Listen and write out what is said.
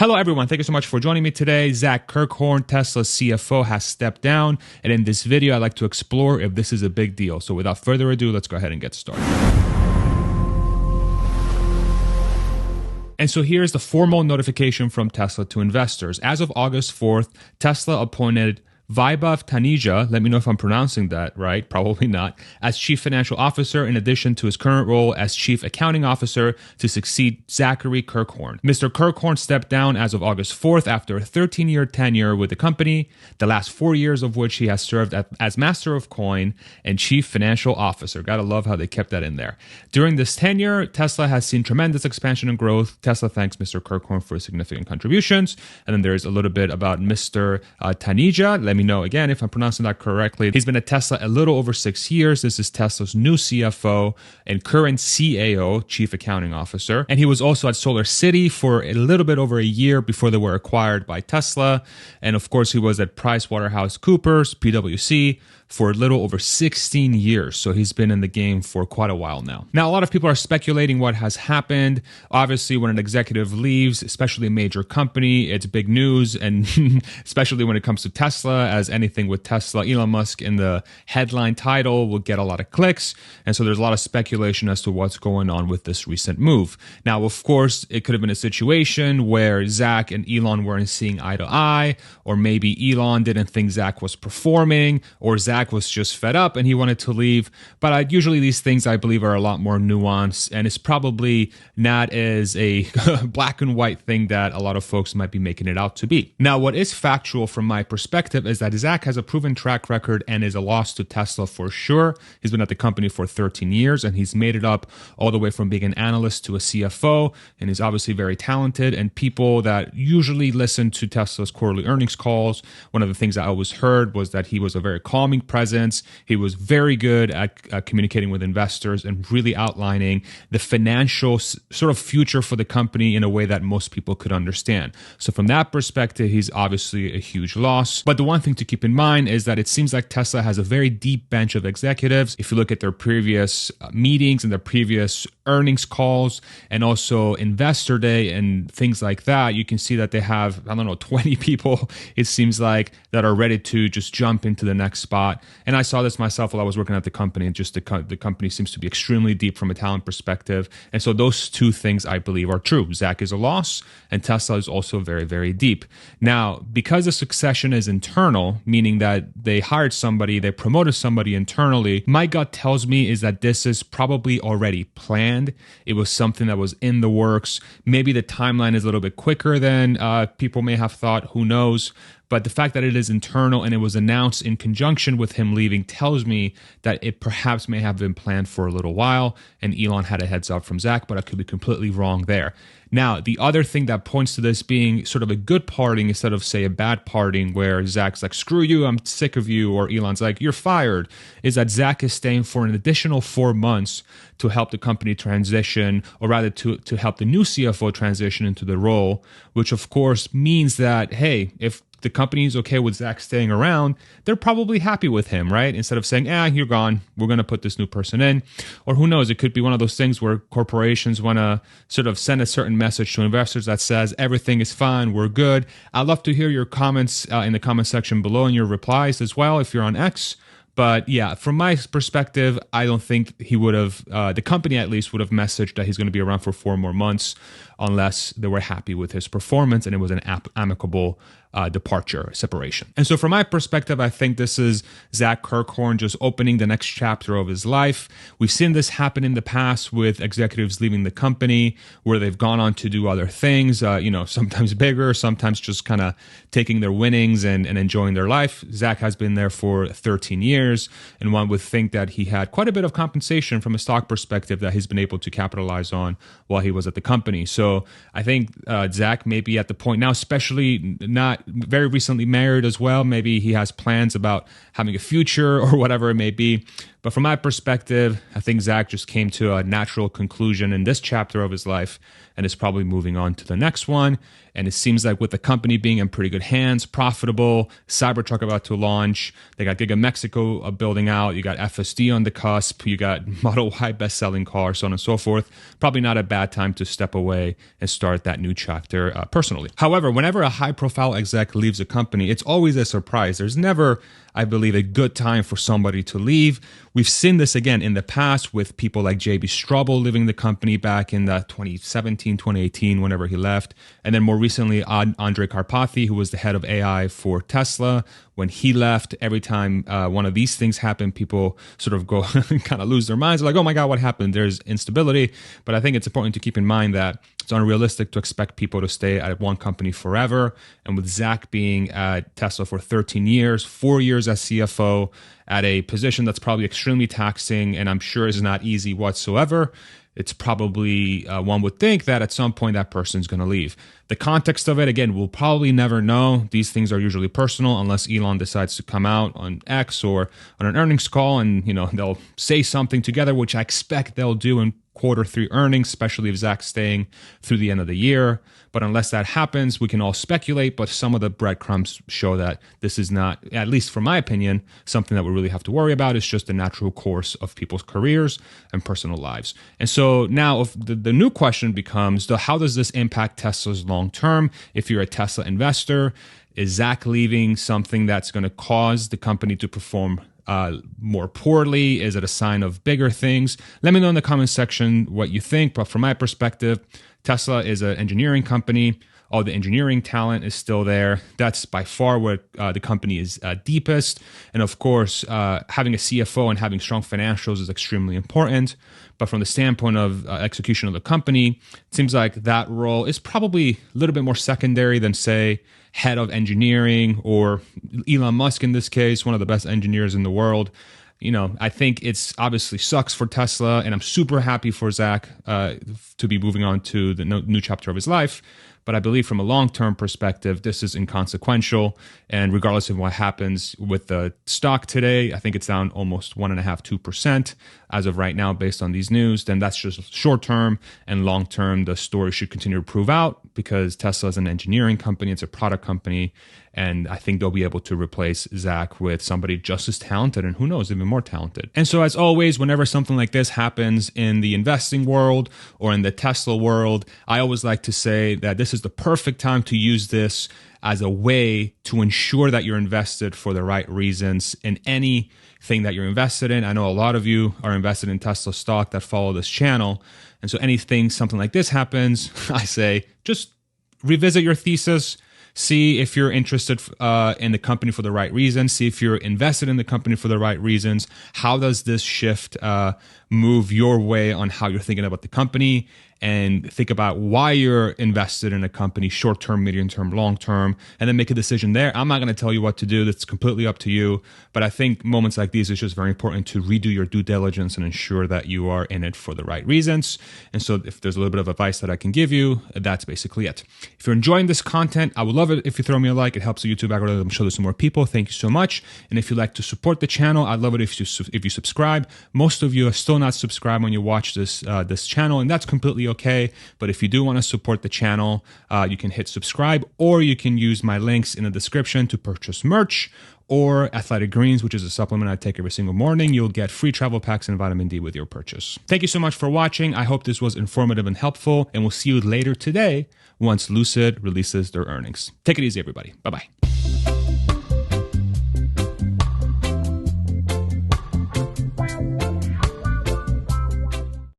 Hello, everyone. Thank you so much for joining me today. Zach Kirkhorn, Tesla's CFO, has stepped down. And in this video, I'd like to explore if this is a big deal. So without further ado, let's go ahead and get started. And so here's the formal notification from Tesla to investors. As of August 4th, Tesla appointed Vaibhav Taneja, let me know if I'm pronouncing that right, probably not, as Chief Financial Officer in addition to his current role as Chief Accounting Officer to succeed Zachary Kirkhorn. Mr. Kirkhorn stepped down as of August 4th after a 13-year tenure with the company, the last 4 years of which he has served as Master of Coin and Chief Financial Officer. Gotta love how they kept that in there. During this tenure, Tesla has seen tremendous expansion and growth. Tesla thanks Mr. Kirkhorn for his significant contributions. And then there's a little bit about Mr. Taneja. Let me know again if I'm pronouncing that correctly. He's been at Tesla a little over 6 years. This is Tesla's new CFO and current CAO, Chief Accounting Officer. And he was also at Solar City for a little bit over a year before they were acquired by Tesla. And of course, he was at PricewaterhouseCoopers, PwC, for a little over 16 years. So he's been in the game for quite a while now. Now, a lot of people are speculating what has happened. Obviously, when an executive leaves, especially a major company, it's big news. And especially when it comes to Tesla, as anything with Tesla, Elon Musk in the headline title will get a lot of clicks. And so there's a lot of speculation as to what's going on with this recent move. Now, of course, it could have been a situation where Zach and Elon weren't seeing eye to eye, or maybe Elon didn't think Zach was performing, or Zach was just fed up and he wanted to leave. But usually these things, I believe, are a lot more nuanced, and it's probably not as a black and white thing that a lot of folks might be making it out to be. Now, what is factual from my perspective is that Zach has a proven track record and is a loss to Tesla for sure. He's been at the company for 13 years and he's made it up all the way from being an analyst to a CFO, and he's obviously very talented. And people that usually listen to Tesla's quarterly earnings calls, one of the things I always heard was that he was a very calming presence. He was very good at communicating with investors and really outlining the financial sort of future for the company in a way that most people could understand. So from that perspective, he's obviously a huge loss. But the one thing to keep in mind is that it seems like Tesla has a very deep bench of executives. If you look at their previous meetings and their previous earnings calls and also investor day and things like that, you can see that they have, 20 people, it seems like, that are ready to just jump into the next spot. And I saw this myself while I was working at the company. Just the company seems to be extremely deep from a talent perspective. And so those two things, I believe, are true. Zach is a loss and Tesla is also very, very deep. Now, because the succession is internal, meaning that they hired somebody, they promoted somebody internally, my gut tells me is that this is probably already planned. It was something that was in the works. Maybe the timeline is a little bit quicker than people may have thought. Who knows? But the fact that it is internal and it was announced in conjunction with him leaving tells me that it perhaps may have been planned for a little while and Elon had a heads up from Zach, but I could be completely wrong there. Now, the other thing that points to this being sort of a good parting instead of, say, a bad parting where Zach's like, screw you, I'm sick of you, or Elon's like, you're fired, is that Zach is staying for an additional 4 months to help the company transition, or rather to help the new CFO transition into the role, which of course means that, hey, if the company is okay with Zach staying around, they're probably happy with him, right? Instead of saying, you're gone, we're going to put this new person in. Or who knows, it could be one of those things where corporations want to sort of send a certain message to investors that says, everything is fine, we're good. I'd love to hear your comments in the comment section below and your replies as well if you're on X. But yeah, from my perspective, I don't think he would have, the company at least would have messaged that he's going to be around for 4 more months unless they were happy with his performance and it was an amicable departure, separation. And so from my perspective, I think this is Zach Kirkhorn just opening the next chapter of his life. We've seen this happen in the past with executives leaving the company where they've gone on to do other things, sometimes bigger, sometimes just kind of taking their winnings and enjoying their life. Zach has been there for 13 years, and one would think that he had quite a bit of compensation from a stock perspective that he's been able to capitalize on while he was at the company. So I think Zach may be at the point now, especially not very recently married as well. Maybe he has plans about having a future or whatever it may be. But from my perspective, I think Zach just came to a natural conclusion in this chapter of his life and is probably moving on to the next one. And it seems like with the company being in pretty good hands, profitable, Cybertruck about to launch, they got Giga Mexico building out, you got FSD on the cusp, you got Model Y best-selling car, so on and so forth. Probably not a bad time to step away and start that new chapter personally. However, whenever a high-profile exec leaves a company, it's always a surprise. There's never, I believe, a good time for somebody to leave. We've seen this again in the past with people like JB Straubel leaving the company back in 2017, 2018, whenever he left. And then more recently, Andrej Karpathy, who was the head of AI for Tesla. When he left, every time one of these things happen, people sort of go kind of lose their minds. They're like, oh my God, what happened? There's instability. But I think it's important to keep in mind that it's unrealistic to expect people to stay at one company forever. And with Zach being at Tesla for 13 years, 4 years as CFO, at a position that's probably extremely taxing and I'm sure is not easy whatsoever, it's probably, one would think that at some point that person's going to leave. The context of it, again, we'll probably never know. These things are usually personal unless Elon decides to come out on X or on an earnings call and, they'll say something together, which I expect they'll do in Q3 earnings, especially if Zach's staying through the end of the year. But unless that happens, we can all speculate. But some of the breadcrumbs show that this is not, at least from my opinion, something that we really have to worry about. It's just the natural course of people's careers and personal lives. And so now if the new question becomes, how does this impact Tesla's long term? If you're a Tesla investor, is Zach leaving something that's going to cause the company to perform more poorly? Is it a sign of bigger things? Let me know in the comment section what you think. But from my perspective, Tesla is an engineering company. All the engineering talent is still there. That's by far where the company is deepest. And of course, having a CFO and having strong financials is extremely important. But from the standpoint of execution of the company, it seems like that role is probably a little bit more secondary than, say, head of engineering or Elon Musk in this case, one of the best engineers in the world. I think it's obviously sucks for Tesla, and I'm super happy for Zach to be moving on to the new chapter of his life. But I believe from a long-term perspective, this is inconsequential. And regardless of what happens with the stock today, I think it's down almost 1.5–2% as of right now based on these news. Then that's just short-term, and long-term, the story should continue to prove out because Tesla is an engineering company. It's a product company. And I think they'll be able to replace Zach with somebody just as talented and who knows, even more talented. And so as always, whenever something like this happens in the investing world or in the Tesla world, I always like to say that this is the perfect time to use this as a way to ensure that you're invested for the right reasons in anything that you're invested in. I know a lot of you are invested in Tesla stock that follow this channel. And so something like this happens, I say, just revisit your thesis. See if you're interested in the company for the right reasons. See if you're invested in the company for the right reasons. How does this shift move your way on how you're thinking about the company? And think about why you're invested in a company, short-term, medium-term, long-term, and then make a decision there. I'm not going to tell you what to do. That's completely up to you. But I think moments like these, it's just very important to redo your due diligence and ensure that you are in it for the right reasons. And so if there's a little bit of advice that I can give you, that's basically it. If you're enjoying this content, I would love it if you throw me a like. It helps the YouTube algorithm show this to more people. Thank you so much. And if you'd like to support the channel, I'd love it if you subscribe. Most of you are still not subscribed when you watch this channel, and that's completely okay. But if you do want to support the channel, you can hit subscribe, or you can use my links in the description to purchase merch or Athletic Greens, which is a supplement I take every single morning. You'll get free travel packs and vitamin D with your purchase. Thank you so much for watching. I hope this was informative and helpful, and we'll see you later today once Lucid releases their earnings. Take it easy, everybody. Bye-bye.